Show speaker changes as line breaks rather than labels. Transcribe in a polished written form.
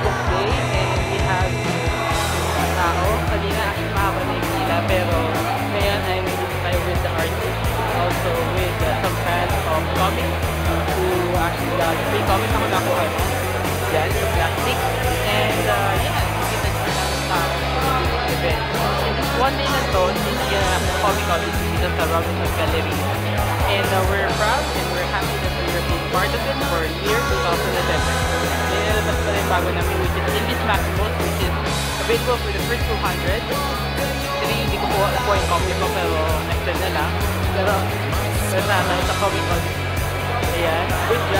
book day and we have tao. Kanina actually mahaba na yung pila pero ngayon ay nandito tayo with the artist. Also with some fans of comics who actually got free comics ako nakuha mo. Yan, sa plastic. And yeah, nakita nyo namin tao sa event. And this one day na to, hindi comic comics dito sa Robinson Gallery. And we're proud and we're happy that we are being part of it for year 2011. May nalabas pa rin bago namin which is Indies Maximus which is available for the first 200. Actually, hindi ko po yung copy ko pero next time na lang. Pero sana sa comic comics. Ayan, good job.